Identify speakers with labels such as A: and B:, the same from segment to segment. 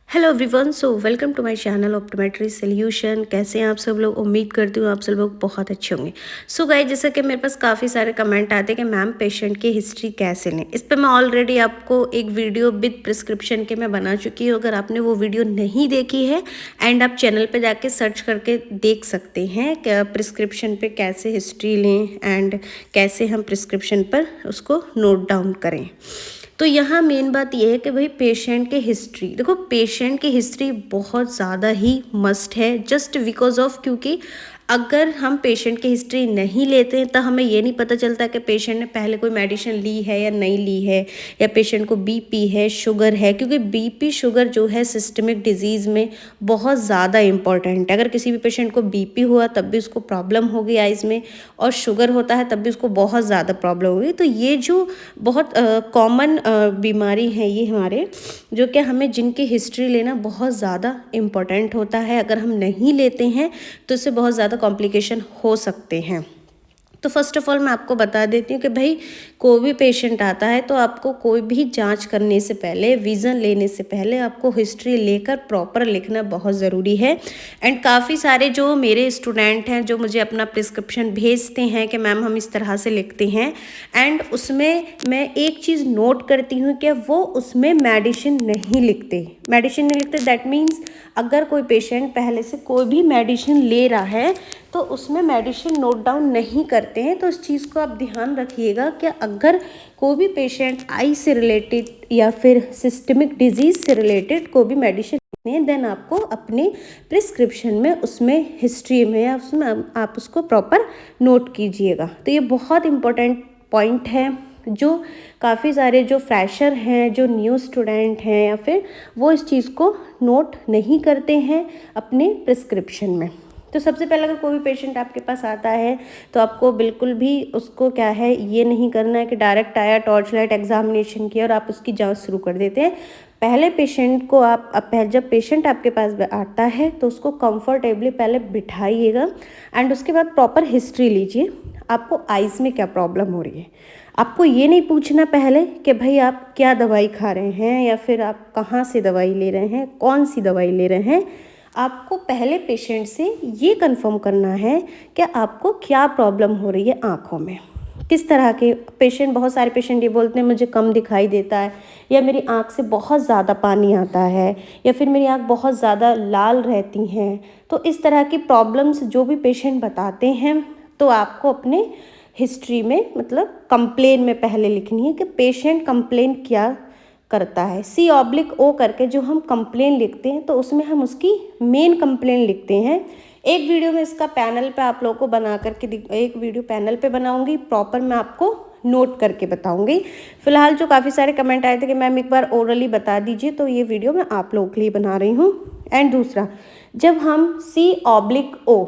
A: Hello everyone, so welcome to my channel optometry solution. कैसे हैं आप सब लोग? उम्मीद करती हूँ आप सब लोग बहुत अच्छे होंगे। सो गाइस, जैसा कि मेरे पास काफ़ी सारे कमेंट आते हैं कि मैम पेशेंट की हिस्ट्री कैसे लें। इस पर मैं ऑलरेडी आपको एक वीडियो विद प्रिस्क्रिप्शन के मैं बना चुकी हूँ। अगर आपने वो वीडियो नहीं देखी है एंड आप चैनल पर जाके सर्च करके देख सकते हैं कि प्रिस्क्रिप्शन पर कैसे हिस्ट्री लें एंड कैसे हम प्रिस्क्रिप्शन पर उसको नोट डाउन करें। तो यहाँ मेन बात यह है कि भाई पेशेंट की हिस्ट्री देखो, पेशेंट की हिस्ट्री बहुत ज़्यादा ही मस्ट है जस्ट बिकॉज ऑफ, क्योंकि अगर हम पेशेंट की हिस्ट्री नहीं लेते हैं तो हमें ये नहीं पता चलता कि पेशेंट ने पहले कोई मेडिसिन ली है या नहीं ली है, या पेशेंट को बीपी है, शुगर है। क्योंकि बीपी शुगर जो है सिस्टमिक डिजीज़ में बहुत ज़्यादा इंपॉर्टेंट है। अगर किसी भी पेशेंट को बीपी हुआ तब भी उसको प्रॉब्लम होगी आइज़ में, और शुगर होता है तब भी उसको बहुत ज़्यादा प्रॉब्लम होगी। तो ये जो बहुत कॉमन बीमारी है ये हमारे, जो कि हमें जिनकी हिस्ट्री लेना बहुत ज़्यादा इम्पोर्टेंट होता है। अगर हम नहीं लेते हैं तो इससे बहुत ज़्यादा कॉम्प्लिकेशन हो सकते हैं। तो फर्स्ट ऑफ ऑल मैं आपको बता देती हूँ कि भाई कोई भी पेशेंट आता है तो आपको कोई भी जांच करने से पहले, विज़न लेने से पहले आपको हिस्ट्री लेकर प्रॉपर लिखना बहुत ज़रूरी है। एंड काफ़ी सारे जो मेरे स्टूडेंट हैं जो मुझे अपना प्रिस्क्रिप्शन भेजते हैं कि मैम हम इस तरह से लिखते हैं, एंड उसमें मैं एक चीज़ नोट करती हूँ कि वो उसमें मेडिसिन नहीं लिखते। दैट मीन्स अगर कोई पेशेंट पहले से कोई भी मेडिसिन ले रहा है तो उसमें मेडिसिन नोट डाउन नहीं करते हैं। तो इस चीज़ को आप ध्यान रखिएगा कि अगर कोई भी पेशेंट आई से रिलेटेड या फिर सिस्टमिक डिजीज़ से रिलेटेड कोई भी मेडिसिन लेते देन आपको अपने प्रिस्क्रिप्शन में उसमें हिस्ट्री में या उसमें आप उसको प्रॉपर नोट कीजिएगा। तो ये बहुत इम्पोर्टेंट पॉइंट है जो काफ़ी सारे जो फ्रेशर हैं, जो न्यू स्टूडेंट हैं, या फिर वो इस चीज़ को नोट नहीं करते हैं अपने प्रिस्क्रिप्शन में। तो सबसे पहले अगर कोई भी पेशेंट आपके पास आता है तो आपको बिल्कुल भी उसको क्या है ये नहीं करना है कि डायरेक्ट आया, टॉर्च लाइट एग्जामिनेशन किया और आप उसकी जांच शुरू कर देते हैं। पहले पेशेंट को आप जब पेशेंट आपके पास आता है तो उसको कंफर्टेबली पहले बिठाइएगा एंड उसके बाद प्रॉपर हिस्ट्री लीजिए। आपको आइज़ में क्या प्रॉब्लम हो रही है, आपको ये नहीं पूछना पहले कि भाई आप क्या दवाई खा रहे हैं या फिर आप कहाँ से दवाई ले रहे हैं, कौन सी दवाई ले रहे हैं। आपको पहले पेशेंट से ये कंफर्म करना है कि आपको क्या प्रॉब्लम हो रही है आँखों में, किस तरह के पेशेंट। बहुत सारे पेशेंट ये बोलते हैं मुझे कम दिखाई देता है, या मेरी आँख से बहुत ज़्यादा पानी आता है, या फिर मेरी आँख बहुत ज़्यादा लाल रहती हैं। तो इस तरह की प्रॉब्लम्स जो भी पेशेंट बताते हैं तो आपको अपने हिस्ट्री में मतलब कंप्लेन में पहले लिखनी है कि पेशेंट कंप्लेन क्या करता है। C/O करके जो हम कंप्लेन लिखते हैं तो उसमें हम उसकी मेन कंप्लेन लिखते हैं। एक वीडियो में इसका पैनल पे आप लोगों को बना करके एक वीडियो पैनल पे बनाऊंगी, प्रॉपर मैं आपको नोट करके बताऊंगी। फिलहाल जो काफ़ी सारे कमेंट आए थे कि मैम एक बार ओरली बता दीजिए, तो ये वीडियो मैं आप लोगों के लिए बना रही हूँ। एंड दूसरा, जब हम C/O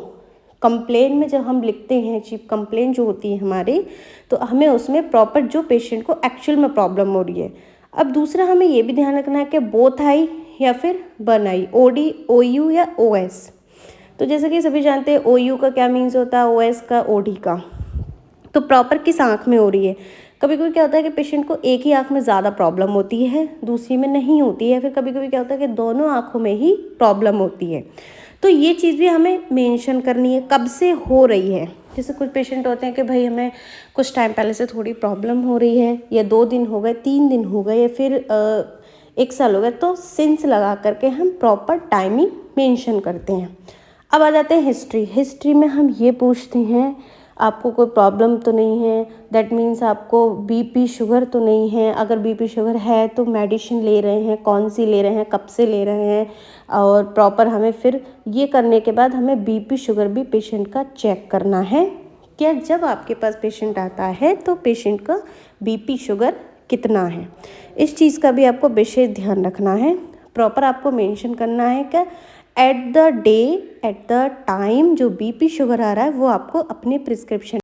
A: कंप्लेन में जब हम लिखते हैं, चीफ कंप्लेन जो होती है हमारी, तो हमें उसमें प्रॉपर जो पेशेंट को एक्चुअल में प्रॉब्लम हो रही है। अब दूसरा हमें ये भी ध्यान रखना है कि बोथ आई या फिर वन आई, OD, OU या OS। तो जैसे कि सभी जानते हैं OU का क्या मीन्स होता है, OS का OD का। तो प्रॉपर किस आँख में हो रही है। कभी कभी क्या होता है कि पेशेंट को एक ही आँख में ज़्यादा प्रॉब्लम होती है, दूसरी में नहीं होती है, फिर कभी कभी क्या होता है कि दोनों आँखों में ही प्रॉब्लम होती है। तो ये चीज़ भी हमें मेंशन करनी है कब से हो रही है। जैसे कुछ पेशेंट होते हैं कि भाई हमें कुछ टाइम पहले से थोड़ी प्रॉब्लम हो रही है, या 2 दिन हो गए, 3 दिन हो गए, या फिर 1 साल हो गया, तो सिंस लगा करके हम प्रॉपर टाइमिंग मेंशन करते हैं। अब आ जाते हैं हिस्ट्री में हम ये पूछते हैं आपको कोई प्रॉब्लम तो नहीं है, दैट मीन्स आपको बीपी शुगर तो नहीं है। अगर बीपी शुगर है तो मेडिसिन ले रहे हैं, कौन सी ले रहे हैं, कब से ले रहे हैं, और प्रॉपर हमें फिर ये करने के बाद हमें बीपी शुगर भी पेशेंट का चेक करना है। क्या जब आपके पास पेशेंट आता है तो पेशेंट का बीपी शुगर कितना है, इस चीज़ का भी आपको विशेष ध्यान रखना है। प्रॉपर आपको मेंशन करना है कि एट द टाइम जो बीपी शुगर आ रहा है वो आपको अपने प्रिस्क्रिप्शन